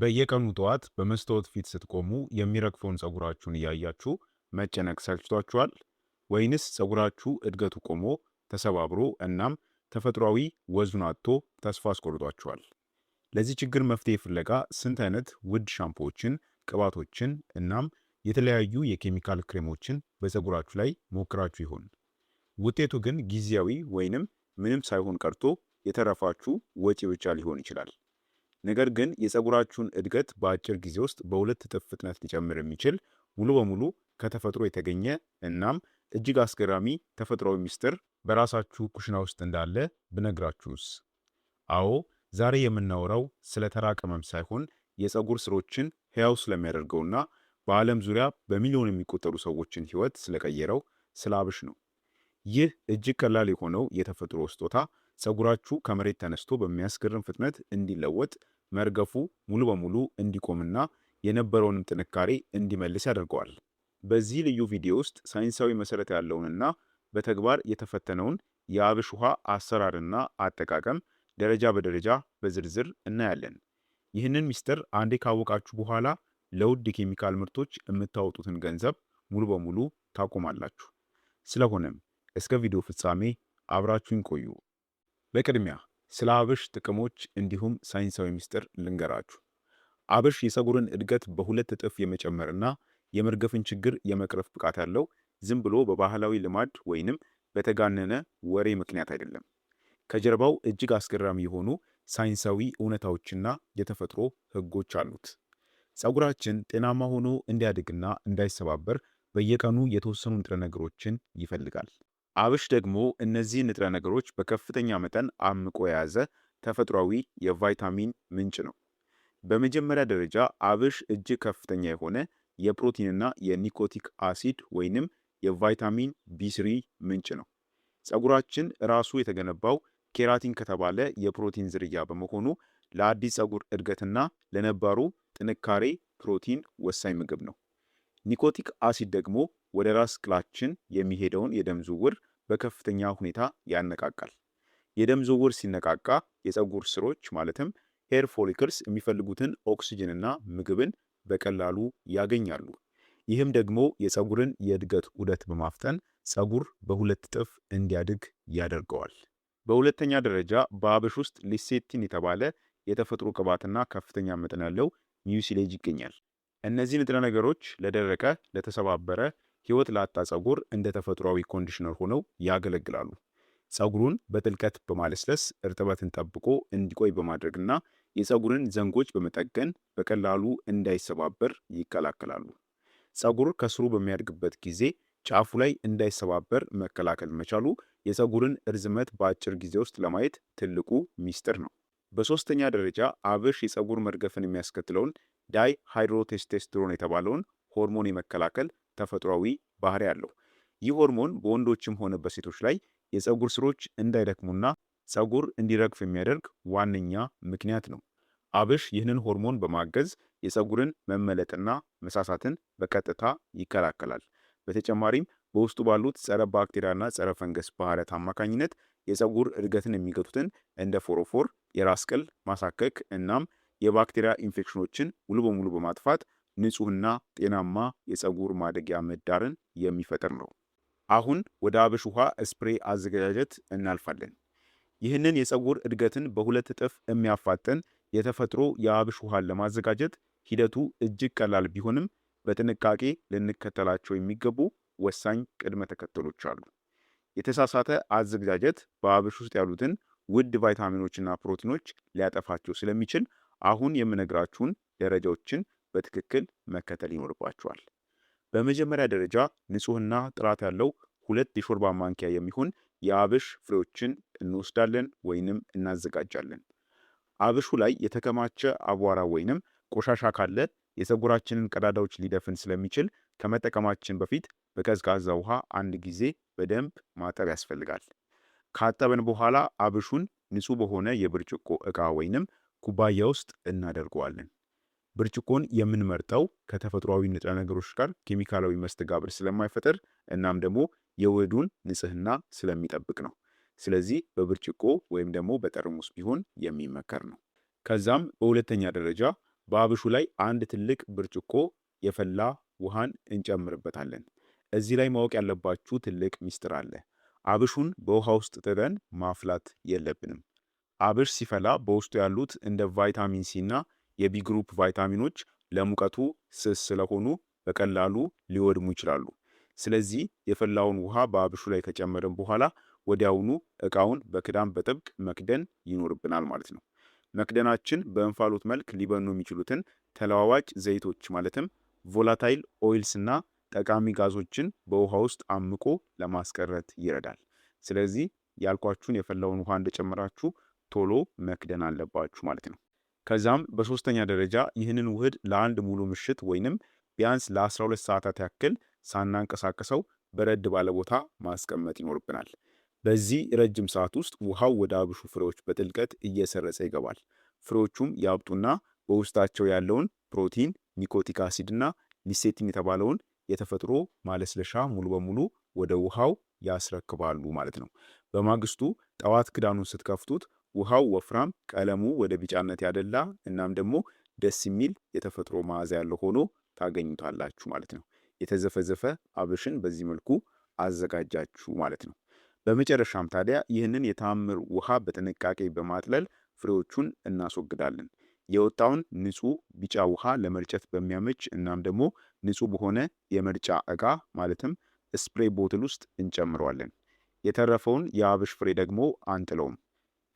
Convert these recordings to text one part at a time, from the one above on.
በየቀኑ ጠዋት በመስታወት ፊት ስትቆሙ የሚረግፈውን ፀጉራችሁን እያያችሁ መጨነቅ ሰልችቷችኋል? ወይንስ ፀጉራችሁ እድገቱ ቆሞ ተሰባብሮ እናም ተፈጥሯዊ ወዙን አጥቶ ተስፋ አስቆርጧችኋል? ለዚህ ችግር መፍትሄ ፍለጋ ስንት አይነት ውድ ሻምፖዎችን፣ ቅባቶችን እናም የተለያዩ የኬሚካል ክሬሞችን በፀጉራችሁ ላይ ሞክራችሁ ይሆን? ውጤቱ ግን ጊዜያዊ ወይንም ምንም ሳይሆን ቀርቶ የተረፋችሁ ወጪ ብቻ ሊሆን ይችላል። ነገር ግን የፀጉራችሁን እድገት በአጭር ጊዜ ውስጥ በሁለት እጥፍ ፍጥነት ሊጨምር የሚችል ሙሉ በሙሉ ከተፈጥሮ የተገኘ እናም እጅግ አስገራሚ ተፈጥሯዊ ምስጢር በራሳችሁ ኩሽና ውስጥ እንዳለ ብነግራችሁስ? አዎ፣ ዛሬ የምናወራው ስለ ተራ ቅመም ሳይሆን የፀጉር ስሮችን ሕያው ስለሚያደርገውና በዓለም ዙሪያ በሚሊዮን የሚቆጠሩ ሰዎችን ሕይወት ስለቀየረው ስለ አብሽ ነው። ይህ እጅግ ቀላል የሆነው የተፈጥሮ ስጦታ ፀጉራችሁ ከመሬት ተነስቶ በሚያስገርም ፍጥነት እንዲለወጥ፣ መርገፉ ሙሉ በሙሉ እንዲቆምና የነበረውንም ጥንካሬ እንዲመልስ ያደርገዋል። በዚህ ልዩ ቪዲዮ ውስጥ ሳይንሳዊ መሰረት ያለውንና በተግባር የተፈተነውን የአብሽ ውሃ አሰራርና አጠቃቀም ደረጃ በደረጃ በዝርዝር እናያለን። ይህንን ሚስጥር አንዴ ካወቃችሁ በኋላ ለውድ የኬሚካል ምርቶች የምታወጡትን ገንዘብ ሙሉ በሙሉ ታቆማላችሁ። ስለሆነም እስከ ቪዲዮ ፍጻሜ አብራችሁን ቆዩ። በቅድሚያ ስለ አብሽ ጥቅሞች እንዲሁም ሳይንሳዊ ምስጢር ልንገራችሁ። አብሽ የፀጉርን እድገት በሁለት እጥፍ የመጨመርና የመርገፍን ችግር የመቅረፍ ብቃት ያለው ዝም ብሎ በባህላዊ ልማድ ወይንም በተጋነነ ወሬ ምክንያት አይደለም። ከጀርባው እጅግ አስገራሚ የሆኑ ሳይንሳዊ እውነታዎችና የተፈጥሮ ህጎች አሉት። ፀጉራችን ጤናማ ሆኖ እንዲያድግና እንዳይሰባበር በየቀኑ የተወሰኑ ንጥረ ነገሮችን ይፈልጋል። አብሽ ደግሞ እነዚህ ንጥረ ነገሮች በከፍተኛ መጠን አምቆ የያዘ ተፈጥሯዊ የቫይታሚን ምንጭ ነው። በመጀመሪያ ደረጃ አብሽ እጅግ ከፍተኛ የሆነ የፕሮቲንና የኒኮቲክ አሲድ ወይንም የቫይታሚን ቢ3 ምንጭ ነው። ፀጉራችን ራሱ የተገነባው ኬራቲን ከተባለ የፕሮቲን ዝርያ በመሆኑ ለአዲስ ፀጉር እድገትና ለነባሩ ጥንካሬ ፕሮቲን ወሳኝ ምግብ ነው። ኒኮቲክ አሲድ ደግሞ ወደ ራስ ቅላችን የሚሄደውን የደም ዝውውር በከፍተኛ ሁኔታ ያነቃቃል። የደም ዝውውር ሲነቃቃ የፀጉር ስሮች ማለትም ሄር ፎሊክልስ የሚፈልጉትን ኦክሲጅንና ምግብን በቀላሉ ያገኛሉ። ይህም ደግሞ የፀጉርን የእድገት ዑደት በማፍጠን ፀጉር በሁለት እጥፍ እንዲያድግ ያደርገዋል። በሁለተኛ ደረጃ በአብሽ ውስጥ ሊሴቲን የተባለ የተፈጥሮ ቅባትና ከፍተኛ መጠን ያለው ሚዩሲሌጅ ይገኛል። እነዚህ ንጥረ ነገሮች ለደረቀ፣ ለተሰባበረ፣ ህይወት ላጣ ፀጉር እንደ ተፈጥሯዊ ኮንዲሽነር ሆነው ያገለግላሉ። ፀጉሩን በጥልቀት በማለስለስ እርጥበትን ጠብቆ እንዲቆይ በማድረግና የፀጉርን ዘንጎች በመጠገን በቀላሉ እንዳይሰባበር ይከላከላሉ። ፀጉር ከስሩ በሚያድግበት ጊዜ ጫፉ ላይ እንዳይሰባበር መከላከል መቻሉ የፀጉርን እርዝመት በአጭር ጊዜ ውስጥ ለማየት ትልቁ ሚስጥር ነው። በሶስተኛ ደረጃ አብሽ የፀጉር መርገፍን የሚያስከትለውን ዳይ ሃይድሮቴስቶስትሮን የተባለውን ሆርሞን የመከላከል ተፈጥሯዊ ባህሪ አለው። ይህ ሆርሞን በወንዶችም ሆነ በሴቶች ላይ የፀጉር ስሮች እንዳይደክሙና ፀጉር እንዲረግፍ የሚያደርግ ዋነኛ ምክንያት ነው። አብሽ ይህንን ሆርሞን በማገዝ የፀጉርን መመለጥና መሳሳትን በቀጥታ ይከላከላል። በተጨማሪም በውስጡ ባሉት ጸረ ባክቴሪያና ጸረ ፈንገስ ባህሪያት አማካኝነት የፀጉር እድገትን የሚገቱትን እንደ ፎሮፎር፣ የራስ ቅል ማሳከክ እናም የባክቴሪያ ኢንፌክሽኖችን ሙሉ በሙሉ በማጥፋት ንጹህና ጤናማ የፀጉር ማደጊያ ምህዳርን የሚፈጥር ነው። አሁን ወደ አብሽ ውሃ ስፕሬ አዘገጃጀት እናልፋለን። ይህንን የፀጉር እድገትን በሁለት እጥፍ የሚያፋጥን የተፈጥሮ የአብሽ ውሃን ለማዘጋጀት ሂደቱ እጅግ ቀላል ቢሆንም በጥንቃቄ ልንከተላቸው የሚገቡ ወሳኝ ቅድመ ተከተሎች አሉ። የተሳሳተ አዘገጃጀት በአብሽ ውስጥ ያሉትን ውድ ቫይታሚኖችና ፕሮቲኖች ሊያጠፋቸው ስለሚችል አሁን የምነግራችሁን ደረጃዎችን በትክክል መከተል ይኖርባችኋል። በመጀመሪያ ደረጃ ንጹህና ጥራት ያለው 2 የሾርባ ማንኪያ የሚሆን የአብሽ ፍሬዎችን እንወስዳለን ወይንም እናዘጋጃለን። አብሹ ላይ የተከማቸ አቧራ ወይንም ቆሻሻ ካለ የፀጉራችንን ቀዳዳዎች ሊደፍን ስለሚችል ከመጠቀማችን በፊት በቀዝቃዛ ውሃ አንድ ጊዜ በደንብ ማጠብ ያስፈልጋል። ካጠብን በኋላ አብሹን ንጹህ በሆነ የብርጭቆ ዕቃ ወይንም ኩባያ ውስጥ እናደርገዋለን። ብርጭቆን የምንመርጠው ከተፈጥሯዊ ንጥረ ነገሮች ጋር ኬሚካላዊ መስተጋብር ስለማይፈጠር እናም ደግሞ የውህዱን ንጽህና ስለሚጠብቅ ነው። ስለዚህ በብርጭቆ ወይም ደግሞ በጠርሙስ ቢሆን የሚመከር ነው። ከዛም በሁለተኛ ደረጃ በአብሹ ላይ አንድ ትልቅ ብርጭቆ የፈላ ውሃን እንጨምርበታለን። እዚህ ላይ ማወቅ ያለባችሁ ትልቅ ሚስጥር አለ። አብሹን በውሃ ውስጥ ጥደን ማፍላት የለብንም። አብሽ ሲፈላ በውስጡ ያሉት እንደ ቫይታሚን ሲ እና የቢ ግሩፕ ቫይታሚኖች ለሙቀቱ ስስ ስለሆኑ በቀላሉ ሊወድሙ ይችላሉ። ስለዚህ የፈላውን ውሃ በአብሹ ላይ ከጨመርን በኋላ ወዲያውኑ እቃውን በክዳን በጥብቅ መክደን ይኖርብናል ማለት ነው። መክደናችን በእንፋሎት መልክ ሊበኑ የሚችሉትን ተለዋዋጭ ዘይቶች ማለትም ቮላታይል ኦይልስ እና ጠቃሚ ጋዞችን በውሃ ውስጥ አምቆ ለማስቀረት ይረዳል። ስለዚህ ያልኳችሁን የፈላውን ውሃ እንደጨመራችሁ ቶሎ መክደን አለባችሁ ማለት ነው። ከዛም በሶስተኛ ደረጃ ይህንን ውህድ ለአንድ ሙሉ ምሽት ወይንም ቢያንስ ለ12 ሰዓታት ያክል ሳናንቀሳቀሰው በረድ ባለ ቦታ ማስቀመጥ ይኖርብናል። በዚህ ረጅም ሰዓት ውስጥ ውሃው ወደ አብሹ ፍሬዎች በጥልቀት እየሰረጸ ይገባል። ፍሬዎቹም ያብጡና በውስጣቸው ያለውን ፕሮቲን፣ ኒኮቲክ አሲድ እና ሊሴቲን የተባለውን የተፈጥሮ ማለስለሻ ሙሉ በሙሉ ወደ ውሃው ያስረክባሉ ማለት ነው። በማግስቱ ጠዋት ክዳኑን ስትከፍቱት ውሃው ወፍራም፣ ቀለሙ ወደ ቢጫነት ያደላ እናም ደግሞ ደስ የሚል የተፈጥሮ መዓዛ ያለው ሆኖ ታገኙታላችሁ ማለት ነው። የተዘፈዘፈ አብሽን በዚህ መልኩ አዘጋጃችሁ ማለት ነው። በመጨረሻም ታዲያ ይህንን የተአምር ውሃ በጥንቃቄ በማጥለል ፍሬዎቹን እናስወግዳለን። የወጣውን ንጹህ ቢጫ ውሃ ለመርጨት በሚያመች እናም ደግሞ ንጹህ በሆነ የመርጫ ዕቃ ማለትም ስፕሬይ ቦትል ውስጥ እንጨምረዋለን። የተረፈውን የአብሽ ፍሬ ደግሞ አንጥለውም።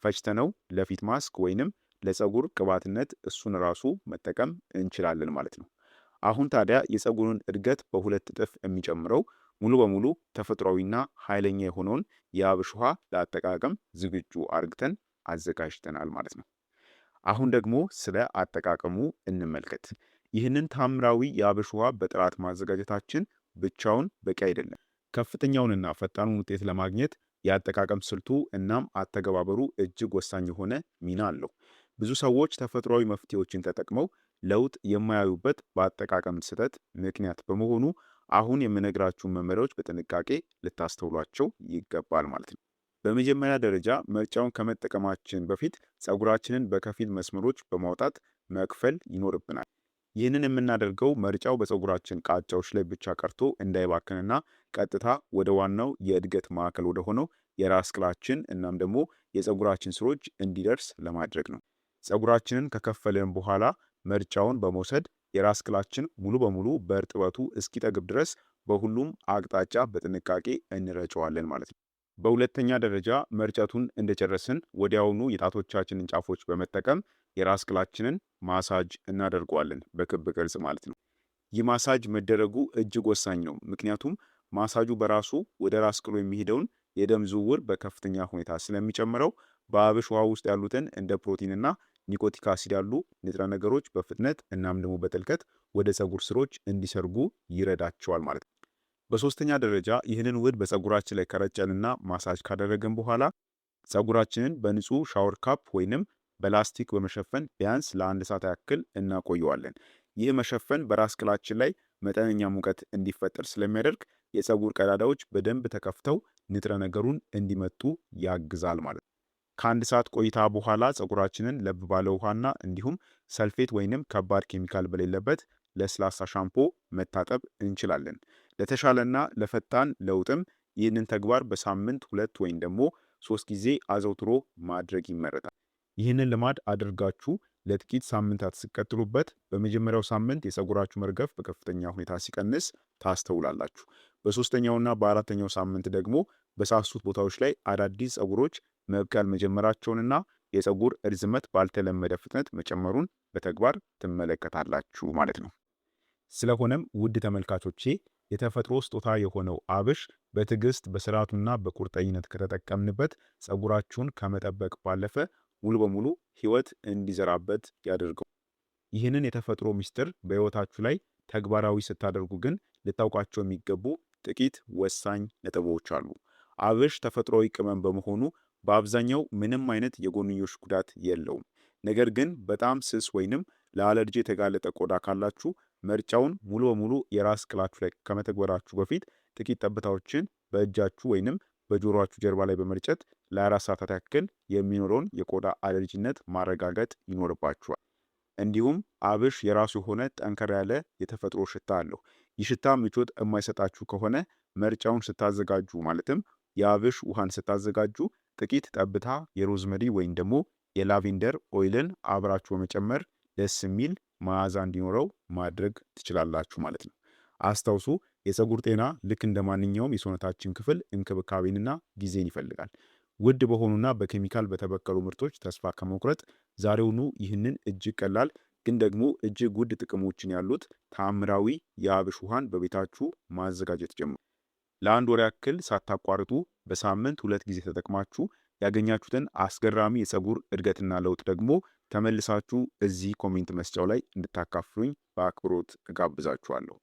ፈጭተነው ለፊት ማስክ ወይንም ለፀጉር ቅባትነት እሱን ራሱ መጠቀም እንችላለን ማለት ነው። አሁን ታዲያ የፀጉርን እድገት በሁለት እጥፍ የሚጨምረው ሙሉ በሙሉ ተፈጥሯዊና ኃይለኛ የሆነውን የአብሽ ውሃ ለአጠቃቀም ዝግጁ አርግተን አዘጋጅተናል ማለት ነው። አሁን ደግሞ ስለ አጠቃቀሙ እንመልከት። ይህንን ታምራዊ የአብሽ ውሃ በጥራት ማዘጋጀታችን ብቻውን በቂ አይደለም። ከፍተኛውንና ፈጣኑን ውጤት ለማግኘት የአጠቃቀም ስልቱ እናም አተገባበሩ እጅግ ወሳኝ የሆነ ሚና አለው። ብዙ ሰዎች ተፈጥሯዊ መፍትሄዎችን ተጠቅመው ለውጥ የማያዩበት በአጠቃቀም ስህተት ምክንያት በመሆኑ አሁን የምነግራችሁ መመሪያዎች በጥንቃቄ ልታስተውሏቸው ይገባል ማለት ነው። በመጀመሪያ ደረጃ መርጫውን ከመጠቀማችን በፊት ፀጉራችንን በከፊል መስመሮች በማውጣት መክፈል ይኖርብናል። ይህንን የምናደርገው መርጫው በፀጉራችን ቃጫዎች ላይ ብቻ ቀርቶ እንዳይባክንና ቀጥታ ወደ ዋናው የእድገት ማዕከል ወደ ሆነው የራስ ቅላችን እናም ደግሞ የፀጉራችን ስሮች እንዲደርስ ለማድረግ ነው። ፀጉራችንን ከከፈልን በኋላ መርጫውን በመውሰድ የራስ ቅላችን ሙሉ በሙሉ በእርጥበቱ እስኪጠግብ ድረስ በሁሉም አቅጣጫ በጥንቃቄ እንረጨዋለን ማለት ነው። በሁለተኛ ደረጃ መርጨቱን እንደጨረስን ወዲያውኑ የጣቶቻችንን ጫፎች በመጠቀም የራስ ቅላችንን ማሳጅ እናደርገዋለን፣ በክብ ቅርጽ ማለት ነው። ይህ ማሳጅ መደረጉ እጅግ ወሳኝ ነው። ምክንያቱም ማሳጁ በራሱ ወደ ራስ ቅሉ የሚሄደውን የደም ዝውውር በከፍተኛ ሁኔታ ስለሚጨምረው በአብሽ ውሃ ውስጥ ያሉትን እንደ ፕሮቲንና ኒኮቲክ አሲድ ያሉ ንጥረ ነገሮች በፍጥነት እናም ደግሞ በጥልቀት ወደ ፀጉር ስሮች እንዲሰርጉ ይረዳቸዋል ማለት ነው። በሶስተኛ ደረጃ ይህንን ውህድ በፀጉራችን ላይ ከረጨንና ማሳጅ ካደረገን በኋላ ፀጉራችንን በንጹህ ሻወር ካፕ ወይንም በላስቲክ በመሸፈን ቢያንስ ለአንድ ሰዓት ያክል እናቆየዋለን። ይህ መሸፈን በራስ ቅላችን ላይ መጠነኛ ሙቀት እንዲፈጠር ስለሚያደርግ የፀጉር ቀዳዳዎች በደንብ ተከፍተው ንጥረ ነገሩን እንዲመጡ ያግዛል ማለት ነው። ከአንድ ሰዓት ቆይታ በኋላ ፀጉራችንን ለብ ባለ ውሃና እንዲሁም ሰልፌት ወይንም ከባድ ኬሚካል በሌለበት ለስላሳ ሻምፖ መታጠብ እንችላለን። ለተሻለና ለፈጣን ለውጥም ይህንን ተግባር በሳምንት 2 ወይም ደግሞ 3 ጊዜ አዘውትሮ ማድረግ ይመረጣል። ይህንን ልማድ አድርጋችሁ ለጥቂት ሳምንታት ሲቀጥሉበት በመጀመሪያው ሳምንት የፀጉራችሁ መርገፍ በከፍተኛ ሁኔታ ሲቀንስ ታስተውላላችሁ። በሶስተኛውና በአራተኛው ሳምንት ደግሞ በሳሱት ቦታዎች ላይ አዳዲስ ፀጉሮች መብቀል መጀመራቸውንና የፀጉር እርዝመት ባልተለመደ ፍጥነት መጨመሩን በተግባር ትመለከታላችሁ ማለት ነው። ስለሆነም ውድ ተመልካቾቼ የተፈጥሮ ስጦታ የሆነው አብሽ በትዕግስት በስርዓቱና በቁርጠኝነት ከተጠቀምንበት ፀጉራችሁን ከመጠበቅ ባለፈ ሙሉ በሙሉ ህይወት እንዲዘራበት ያደርገው። ይህንን የተፈጥሮ ሚስጥር በህይወታችሁ ላይ ተግባራዊ ስታደርጉ ግን ልታውቋቸው የሚገቡ ጥቂት ወሳኝ ነጥቦች አሉ። አብሽ ተፈጥሯዊ ቅመም በመሆኑ በአብዛኛው ምንም አይነት የጎንዮሽ ጉዳት የለውም። ነገር ግን በጣም ስስ ወይንም ለአለርጂ የተጋለጠ ቆዳ ካላችሁ መርጫውን ሙሉ በሙሉ የራስ ቅላችሁ ላይ ከመተግበራችሁ በፊት ጥቂት ጠብታዎችን በእጃችሁ ወይንም በጆሮአችሁ ጀርባ ላይ በመርጨት ለ4 ሰዓታት ያክል የሚኖረውን የቆዳ አለርጂነት ማረጋገጥ ይኖርባችኋል። እንዲሁም አብሽ የራሱ የሆነ ጠንከር ያለ የተፈጥሮ ሽታ አለው። ይህ ሽታ ምቾት የማይሰጣችሁ ከሆነ መርጫውን ስታዘጋጁ ማለትም የአብሽ ውሃን ስታዘጋጁ ጥቂት ጠብታ የሮዝመሪ ወይም ደግሞ የላቬንደር ኦይልን አብራችሁ በመጨመር ደስ የሚል መዓዛ እንዲኖረው ማድረግ ትችላላችሁ ማለት ነው። አስታውሱ፣ የፀጉር ጤና ልክ እንደ ማንኛውም የሰውነታችን ክፍል እንክብካቤንና ጊዜን ይፈልጋል። ውድ በሆኑና በኬሚካል በተበከሉ ምርቶች ተስፋ ከመቁረጥ ዛሬውኑ ይህንን እጅግ ቀላል ግን ደግሞ እጅግ ውድ ጥቅሞችን ያሉት ተአምራዊ የአብሽ ውሃን በቤታችሁ ማዘጋጀት ጀምሩ። ለአንድ ወር ያክል ሳታቋርጡ በሳምንት 2 ጊዜ ተጠቅማችሁ ያገኛችሁትን አስገራሚ የፀጉር እድገትና ለውጥ ደግሞ ተመልሳችሁ እዚህ ኮሜንት መስጫው ላይ እንድታካፍሉኝ በአክብሮት እጋብዛችኋለሁ።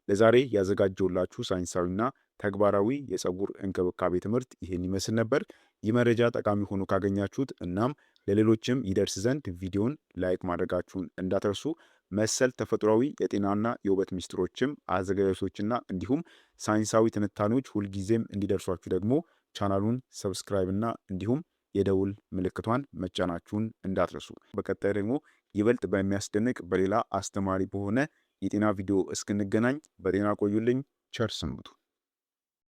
ለዛሬ ያዘጋጀውላችሁ ሳይንሳዊና ተግባራዊ የፀጉር እንክብካቤ ትምህርት ይህን ይመስል ነበር። ይህ መረጃ ጠቃሚ ሆኖ ካገኛችሁት እናም ለሌሎችም ይደርስ ዘንድ ቪዲዮን ላይክ ማድረጋችሁን እንዳትረሱ። መሰል ተፈጥሯዊ የጤናና የውበት ሚስጥሮችም አዘጋጆችና እንዲሁም ሳይንሳዊ ትንታኔዎች ሁልጊዜም እንዲደርሷችሁ ደግሞ ቻናሉን ሰብስክራይብ እና እንዲሁም የደውል ምልክቷን መጫናችሁን እንዳትረሱ። በቀጣይ ደግሞ ይበልጥ በሚያስደንቅ በሌላ አስተማሪ በሆነ የጤና ቪዲዮ እስክንገናኝ በጤና ቆዩልኝ። ቸር ሰንብቱ።